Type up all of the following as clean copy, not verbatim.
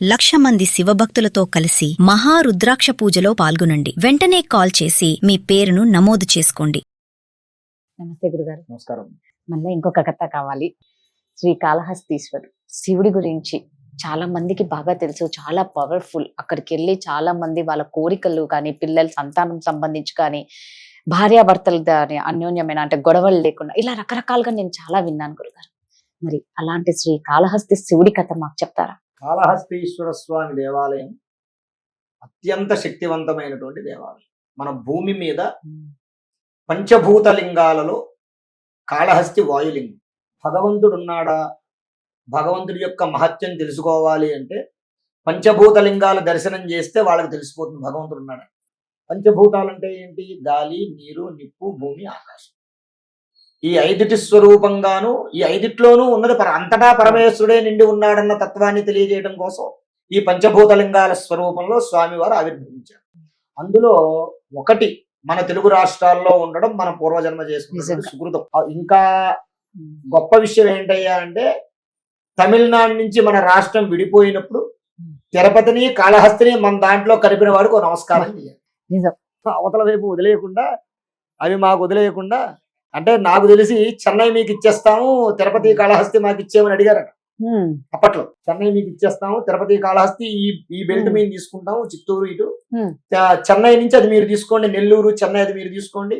1,00,000 మంది శివభక్తులతో కలిసి మహారుద్రాక్ష పూజలో పాల్గొనండి. వెంటనే కాల్ చేసి మీ పేరును నమోదు చేసుకోండి. నమస్తే గురుగారు. నమస్కారం. మళ్ళీ ఇంకొక కథ కావాలి. శ్రీకాళహస్తీశ్వరుడు శివుడి గురించి చాలా మందికి బాగా తెలుసు, చాలా పవర్ఫుల్. అక్కడికి వెళ్ళి చాలా మంది వాళ్ళ కోరికలు కానీ, పిల్లల సంతానం సంబంధించి కానీ, భార్యాభర్తలు దాని అన్యోన్యమైన అంటే గొడవలు లేకుండా ఇలా రకరకాలుగా నేను చాలా విన్నాను గురుగారు. మరి అలాంటి శ్రీకాళహస్తి శివుడి కథ మాకు చెప్తారా? కాళహస్తీశ్వర స్వామి దేవాలయం అత్యంత శక్తివంతమైనటువంటి దేవాలయం. మన భూమి మీద పంచభూత లింగాలలో కాళహస్తి వాయులింగం. భగవంతుడున్నాడా, భగవంతుడి యొక్క మహత్యం తెలుసుకోవాలి అంటే పంచభూత లింగాల దర్శనం చేస్తే వాళ్ళకి తెలిసిపోతుంది భగవంతుడు ఉన్నాడా. పంచభూతాలంటే ఏంటి? గాలి, నీరు, నిప్పు, భూమి, ఆకాశం. ఈ ఐదుటి స్వరూపంగాను ఈ ఐదిట్లోనూ ఉన్నది అంతటా పరమేశ్వరుడే నిండి ఉన్నాడన్న తత్వాన్ని తెలియజేయడం కోసం ఈ పంచభూతలింగాల స్వరూపంలో స్వామివారు ఆవిర్భవించారు. అందులో ఒకటి మన తెలుగు రాష్ట్రాల్లో ఉండడం మన పూర్వజన్మ చేసుకున్న సుకృతం. ఇంకా గొప్ప విషయం ఏంటయ్యా అంటే తమిళనాడు నుంచి మన రాష్ట్రం విడిపోయినప్పుడు తిరుపతిని కాళహస్తిని మన దాంట్లో కలిపిన వాడికి ఒక నమస్కారం చేయాలి. అవతల వైపు వదిలేయకుండా, అవి మాకు వదిలేయకుండా, అంటే నాకు తెలిసి చెన్నై మీకు ఇచ్చేస్తాము, తిరుపతి కాళహస్తి మాకు ఇచ్చేమని అడిగారట అప్పట్లో. చెన్నై మీకు ఇచ్చేస్తాము, తిరుపతి కాళహస్తి ఈ బెల్ట్ మేము తీసుకుంటాము, చిత్తూరు ఇటు, చెన్నై నుంచి అది మీరు తీసుకోండి, నెల్లూరు చెన్నై అది మీరు తీసుకోండి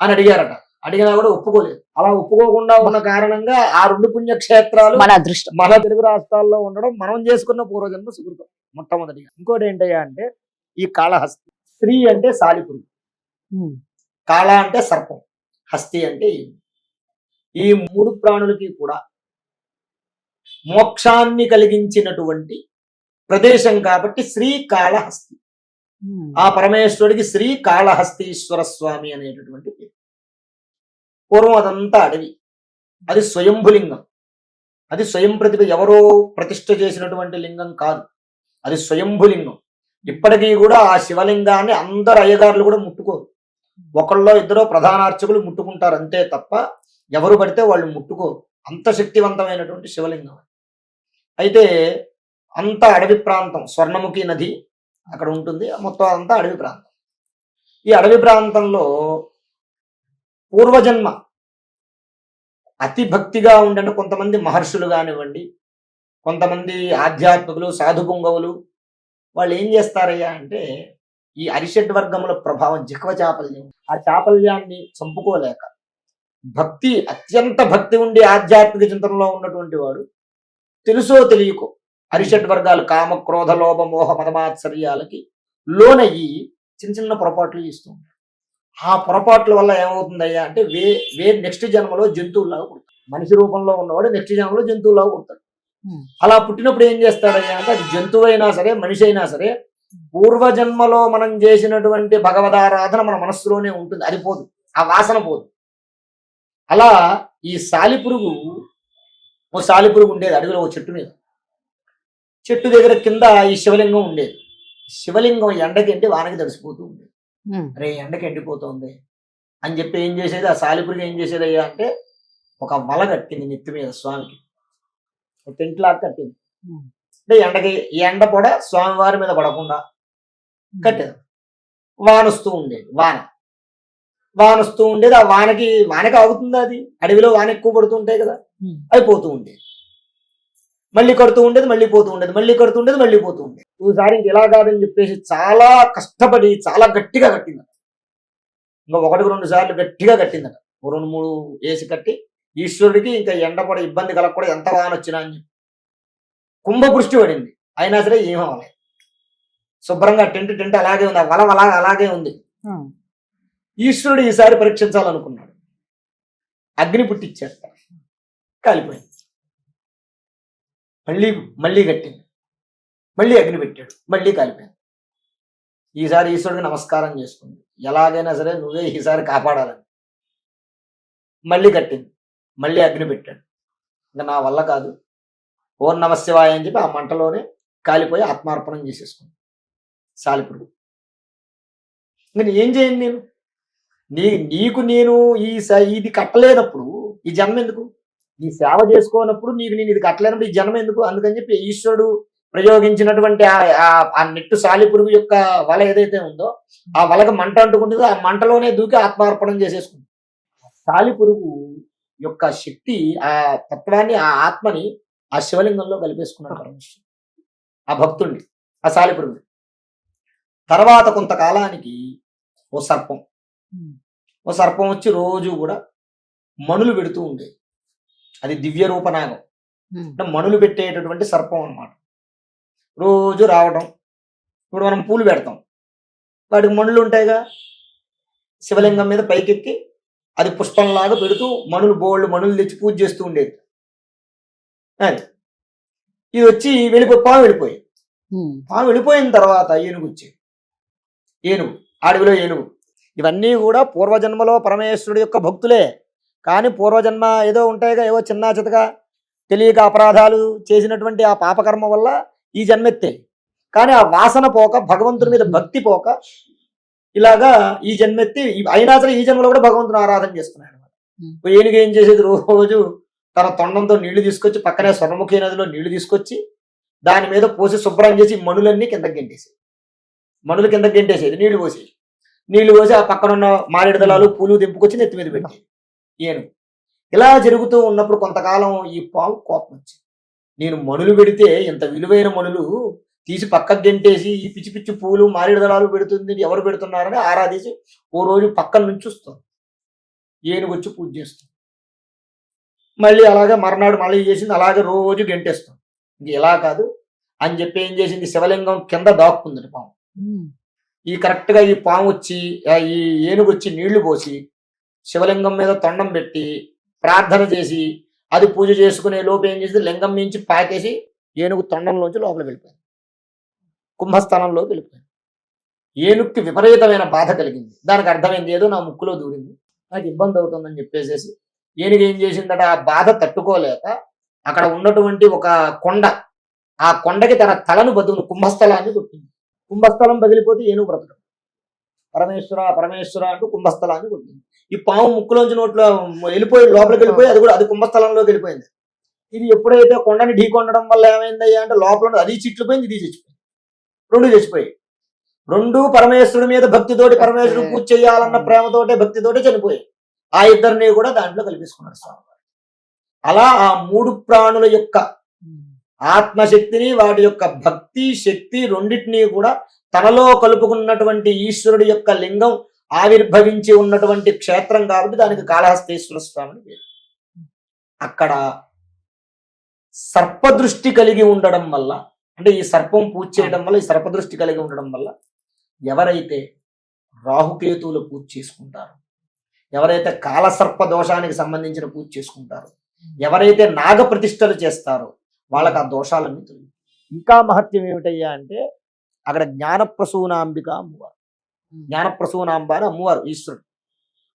అని అడిగారట. అడిగినా కూడా ఒప్పుకోలేదు. అలా ఒప్పుకోకుండా ఉన్న కారణంగా ఆ రెండు పుణ్యక్షేత్రాలు మన అదృష్టం మన తెలుగు రాష్ట్రాల్లో ఉండడం మనం చేసుకున్న పూర్వజన్మ సుకృతం మొట్టమొదటిగా. ఇంకోటి ఏంటయ్యా అంటే ఈ కాళహస్తి, స్త్రీ అంటే సాలిపురుగు, కాళ అంటే సర్పం, హస్తి అంటే ఈ మూడు ప్రాణులకి కూడా మోక్షాన్ని కలిగించినటువంటి ప్రదేశం కాబట్టి శ్రీకాళహస్తి. ఆ పరమేశ్వరుడికి శ్రీకాళహస్తీశ్వర స్వామి అనేటటువంటి పేరు. పూర్వం అదంతా అడవి, అది స్వయంభులింగం, అది స్వయం ప్రతిభ, ఎవరో ప్రతిష్ఠ చేసినటువంటి లింగం కాదు, అది స్వయంభులింగం. ఇప్పటికీ కూడా ఆ శివలింగాన్ని అందరు అయ్యగారులు కూడా ముట్టుకోరు. ఒకళ్ళో ఇద్దరో ప్రధానార్చకులు ముట్టుకుంటారు అంతే తప్ప ఎవరు పడితే వాళ్ళు ముట్టుకోరు. అంత శక్తివంతమైనటువంటి శివలింగం. అయితే అంత అడవి ప్రాంతం, స్వర్ణముఖి నది అక్కడ ఉంటుంది, మొత్తం అంతా అడవి ప్రాంతం. ఈ అడవి ప్రాంతంలో పూర్వజన్మ అతి భక్తిగా ఉండే కొంతమంది మహర్షులు కానివ్వండి, కొంతమంది ఆధ్యాత్మికులు, సాధు పుంగవులు, వాళ్ళు ఏం చేస్తారయ్యా అంటే ఈ అరిషడ్ వర్గముల ప్రభావం, జిహ్వ చాపల్యం, ఆ చాపల్యాన్ని చంపుకోలేక భక్తి, అత్యంత భక్తి ఉండి ఆధ్యాత్మిక చింతనలో ఉన్నటువంటి వాడు తెలుసో తెలియకో అరిషడ్ వర్గాలు కామ, క్రోధ, లోభ, మోహ, మదమాత్సర్యాలకి లోనయ్యి చిన్న చిన్న పొరపాట్లు ఇస్తూ ఉంటాడు. ఆ పొరపాట్ల వల్ల ఏమవుతుందయ్యా అంటే నెక్స్ట్ జన్మలో జంతువులాగా పుడతాడు. మనిషి రూపంలో ఉన్నవాడు నెక్స్ట్ జన్మలో జంతువులాగా పుడతాడు. అలా పుట్టినప్పుడు ఏం చేస్తాడయ్యా అంటే అది జంతువు అయినా సరే, మనిషి అయినా సరే, పూర్వజన్మలో మనం చేసినటువంటి భగవదారాధన మన మనస్సులోనే ఉంటుంది, అది పోదు, ఆ వాసన పోదు. అలా ఈ సాలిపురుగు, ఓ సాలిపురుగు ఉండేది అడవిలో, ఓ చెట్టు మీద. చెట్టు దగ్గర కింద ఈ శివలింగం ఉండేది. శివలింగం ఎండకి ఎండి వానకి తడిసిపోతూ ఉండేది. అరే ఎండకి ఎండిపోతుంది అని చెప్పి ఏం చేసేది ఆ సాలిపురుగు, ఏం చేసేది అయ్యా అంటే ఒక వల కట్టింది నెత్తి మీద స్వామికి, టెంట్ లాగా కట్టింది. అంటే ఎండకి ఎండ పొడ స్వామివారి మీద పడకుండా కట్టేది. వానొస్తూ ఉండేది, వానొస్తూ ఉండేది. ఆ వానకి ఆగుతుంది, అది అడవిలో వాన ఎక్కువ పడుతూ ఉంటాయి కదా, అయిపోతూ ఉండేది. మళ్ళీ కడుతూ ఉండేది, మళ్ళీ పోతూ ఉండేది, మళ్ళీ కడుతూ ఉండేది, మళ్ళీ పోతూ ఉండేది. ఈసారి ఇంక ఇలా కాదని చెప్పేసి చాలా కష్టపడి చాలా గట్టిగా కట్టిందట. ఇంకా 1-2 సార్లు గట్టిగా కట్టిందట. 2-3 వేసి కట్టి ఈశ్వరుడికి ఇంకా ఎండ కూడా ఇబ్బంది కలగకూడదు, ఎంత వాన వచ్చినా అని చెప్పి కుంభవృష్టి పడింది. అయినా సరే ఏమవ్వలేదు, శుభ్రంగా టెంట్ అలాగే ఉంది, ఆ వల అలాగే ఉంది. ఈశ్వరుడు ఈసారి పరీక్షించాలనుకున్నాడు, అగ్ని పుట్టించాడు, కాలిపోయింది. మళ్ళీ కట్టింది, మళ్ళీ అగ్ని పెట్టాడు, మళ్ళీ కాలిపోయింది. ఈసారి ఈశ్వరుడికి నమస్కారం చేసుకుంది, ఎలాగైనా సరే నువ్వే ఈసారి కాపాడాలని. మళ్ళీ కట్టింది, మళ్ళీ అగ్ని పెట్టాడు. ఇంకా నా వల్ల కాదు, ఓం నమ శివాయ అని చెప్పి ఆ మంటలోనే కాలిపోయి ఆత్మార్పణం చేసేసుకుంది సాలిపురుగు. ఇంకా ఏం చేయండి నేను, నీకు నేను ఇది కట్టలేనప్పుడు ఈ జన్మ ఎందుకు? నీ సేవ చేసుకోనప్పుడు నేను ఇది కట్టలేనప్పుడు ఈ జన్మ ఎందుకు? అందుకని చెప్పి ఈశ్వరుడు ప్రయోగించినటువంటి ఆ నెట్టు సాలిపురుగు యొక్క వల ఏదైతే ఉందో ఆ వలకు మంట అంటుకుంటుందో ఆ మంటలోనే దూకి ఆత్మార్పణం చేసేసుకుంది. సాలిపురుగు యొక్క శక్తి ఆ తత్వాన్ని ఆ ఆత్మని ఆ శివలింగంలో కలిపేసుకున్నాడు పరమేశ్వరుడు ఆ భక్తుడిని, ఆ సాలిపురుగు. తర్వాత కొంతకాలానికి ఓ సర్పం వచ్చి రోజు కూడా మణులు పెడుతూ ఉండేది. అది దివ్య రూపనాగం అంటే మణులు పెట్టేటటువంటి సర్పం అన్నమాట. రోజు రావడం, ఇప్పుడు మనం పూలు పెడతాం, వాటికి మణులు ఉంటాయిగా, శివలింగం మీద పైకెక్కి అది పుష్పంలాగా పెడుతూ మణులు తెచ్చి పూజ చేస్తూ ఉండేది. అది ఇది వచ్చి పాము వెళ్ళిపోయిన తర్వాత ఏనుగు అడవిలో ఏనుగు, ఇవన్నీ కూడా పూర్వజన్మలో పరమేశ్వరుడు యొక్క భక్తులే. కానీ పూర్వజన్మ ఏదో ఉంటాయిగా, ఏవో చిన్న చితగా తెలియక అపరాధాలు చేసినటువంటి ఆ పాపకర్మ వల్ల ఈ జన్మెత్తే. కానీ ఆ వాసన పోక, భగవంతుడి మీద భక్తి పోక ఇలాగా ఈ జన్మెత్తి అయినా సరే ఈ జన్మలో కూడా భగవంతుని ఆరాధన చేస్తున్నాడు అనమాట. ఏనుగు ఏం చేసేది, రోజు తన తొండంతో నీళ్లు తీసుకొచ్చి పక్కనే స్వర్ణముఖి నదిలో నీళ్లు తీసుకొచ్చి దాని మీద పోసి శుభ్రం చేసి మణులన్నీ కిందకి గెంటేసేది. నీళ్లు పోసి ఆ పక్కన ఉన్న మారేడు దళాలు పూలు దింపుకొచ్చి నెత్తి మీద పెట్టేది ఏనుగు. ఇలా జరుగుతూ ఉన్నప్పుడు కొంతకాలం ఈ పాము కోపం వచ్చింది. నేను మణులు పెడితే ఇంత విలువైన మణులు తీసి పక్కకు గెంటేసి ఈ పిచ్చి పిచ్చి పూలు మారేడు దళాలు పెడుతుంది, ఎవరు పెడుతున్నారని ఆరాధేసి ఓ రోజు పక్కన నుంచి వస్తుంది, ఏనుగు వచ్చి పూజ చేస్తుంది. మళ్ళీ అలాగే మర్నాడు మళ్ళీ చేసింది, అలాగే రోజు గెంటేస్తుంది. ఇంక ఇలా కాదు అని చెప్పి ఏం చేసింది, శివలింగం కింద దాక్కుంది పాము. ఈ కరెక్ట్ గా ఈ పాము వచ్చి ఈ ఏనుగు వచ్చి నీళ్లు పోసి శివలింగం మీద తొండం పెట్టి ప్రార్థన చేసి అది పూజ చేసుకునే లోపు ఏం చేసింది, లింగం మించి పాకేసి ఏనుగు తొండంలోంచి లోపలికి వెళ్ళిపోయింది, కుంభస్థానంలోకి వెళ్ళిపోయింది. ఏనుగుకి విపరీతమైన బాధ కలిగింది. దానికి అర్థమైంది, ఏదో నా ముక్కులో దూరింది, నాకు ఇబ్బంది అవుతుందని చెప్పేసేసి ఏనుగు ఏం చేసిందట, ఆ బాధ తట్టుకోలేక అక్కడ ఉన్నటువంటి ఒక కొండ, ఆ కొండకి తన తలను బదులు కుంభస్థలాన్ని కొట్టింది. కుంభస్థలం పగిలిపోతే ఏనుగు బ్రతకడం. పరమేశ్వర అంటూ కుంభస్థలాన్ని కొట్టింది. ఈ పాము ముక్కులోంచి నోట్లో వెళ్ళిపోయి లోపలికి వెళ్ళిపోయి అది కుంభస్థలంలోకి వెళ్ళిపోయింది. ఇది ఎప్పుడైతే కొండని ఢీకొనడం వల్ల ఏమైందయ్యా అంటే లోపల అది చిట్లిపోయింది, ఇది చచ్చిపోయింది, రెండు చచ్చిపోయాయి. రెండు పరమేశ్వరుడి మీద భక్తితోటి, పరమేశ్వరుడు పూజ చేయాలన్న ప్రేమతోటే భక్తితోటే చనిపోయాయి. ఆ ఇద్దరిని కూడా దాంట్లో కలిపేసుకున్నాడు స్వామి. అలా ఆ మూడు ప్రాణుల యొక్క ఆత్మశక్తిని, వాటి యొక్క భక్తి శక్తి రెండింటినీ కూడా తనలో కలుపుకున్నటువంటి ఈశ్వరుడి యొక్క లింగం ఆవిర్భవించి ఉన్నటువంటి క్షేత్రం కాబట్టి దానికి కాళహస్తీశ్వర స్వామిని పేరు. అక్కడ సర్పదృష్టి కలిగి ఉండడం వల్ల, అంటే ఈ సర్పం పూజ చేయడం వల్ల, ఈ సర్పదృష్టి కలిగి ఉండడం వల్ల ఎవరైతే రాహుకేతువులు పూజ చేసుకుంటారో, ఎవరైతే కాలసర్ప దోషానికి సంబంధించిన పూజ చేసుకుంటారో, ఎవరైతే నాగప్రతిష్టలు చేస్తారో వాళ్ళకి ఆ దోషాలన్నీ తొలగి. ఇంకా మహత్యం ఏమిటయ్యా అంటే అక్కడ జ్ఞానప్రసూనాంబిక అమ్మవారు, జ్ఞానప్రసూనాంబ అని అమ్మవారు ఈశ్వరుడు.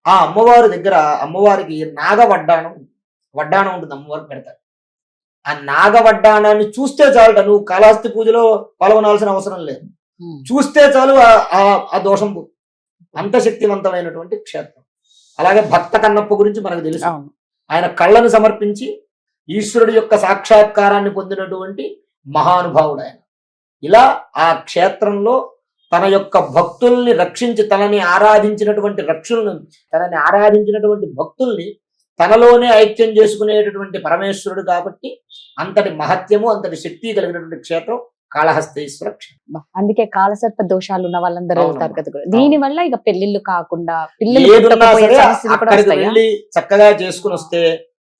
ఆ అమ్మవారి దగ్గర అమ్మవారికి వడ్డాణం ఉంటుంది, అమ్మవారికి పెడతారు. ఆ నాగవడ్డాణాన్ని చూస్తే చాలట, నువ్వు కాళహస్తి పూజలో పాల్గొనాల్సిన అవసరం లేదు, చూస్తే చాలు ఆ దోషం పో. అంత శక్తివంతమైనటువంటి క్షేత్రం. అలాగే భక్త కన్నప్ప గురించి మనకు తెలుసు, ఆయన కళ్ళను సమర్పించి ఈశ్వరుడి యొక్క సాక్షాత్కారాన్ని పొందినటువంటి మహానుభావుడు ఆయన. ఇలా ఆ క్షేత్రంలో తన యొక్క భక్తుల్ని రక్షించి తనని ఆరాధించినటువంటి భక్తుల్ని తనలోనే ఐక్యం చేసుకునేటటువంటి పరమేశ్వరుడు కాబట్టి అంతటి మహత్యము, అంతటి శక్తి కలిగినటువంటి క్షేత్రం కాళహస్తీశ్వర క్షేత్రం. అందుకే కాలసర్ప దోషాలు ఉన్న వాళ్ళందరూ వెళ్తారు కదా. దీని వల్ల ఇక పెళ్లిళ్ళు కాకుండా వెళ్ళి చక్కగా చేసుకుని వస్తే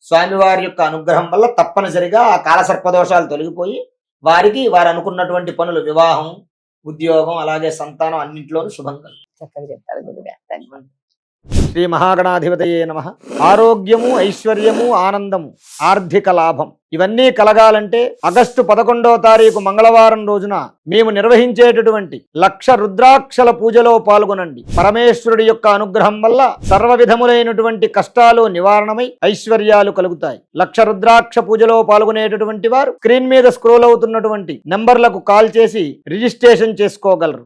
స్వామివారి యొక్క అనుగ్రహం వల్ల తప్పనిసరిగా ఆ కాలసర్ప దోషాలు తొలగిపోయి వారికి వారు అనుకున్నటువంటి పనులు, వివాహం, ఉద్యోగం, అలాగే సంతానం అన్నింటిలోనూ శుభంగా చక్కగా చెప్తారు గురుగారు. శ్రీ మహాగణాధిపతయే నమః. ఆరోగ్యము, ఐశ్వర్యము, ఆనందము, ఆర్థిక లాభం ఇవన్నీ కలగాలంటే ఆగస్టు 11వ తారీఖు మంగళవారం రోజున మేము నిర్వహించేటటువంటి 1,00,000 రుద్రాక్షల పూజలో పాల్గొనండి. పరమేశ్వరుడి యొక్క అనుగ్రహం వల్ల సర్వ విధములైనటువంటి కష్టాలు నివారణమై ఐశ్వర్యాలు కలుగుతాయి. 1,00,000 రుద్రాక్ష పూజలో పాల్గొనేటటువంటి వారు స్క్రీన్ మీద స్క్రోల్ అవుతున్నటువంటి నంబర్లకు కాల్ చేసి రిజిస్ట్రేషన్ చేసుకోగలరు.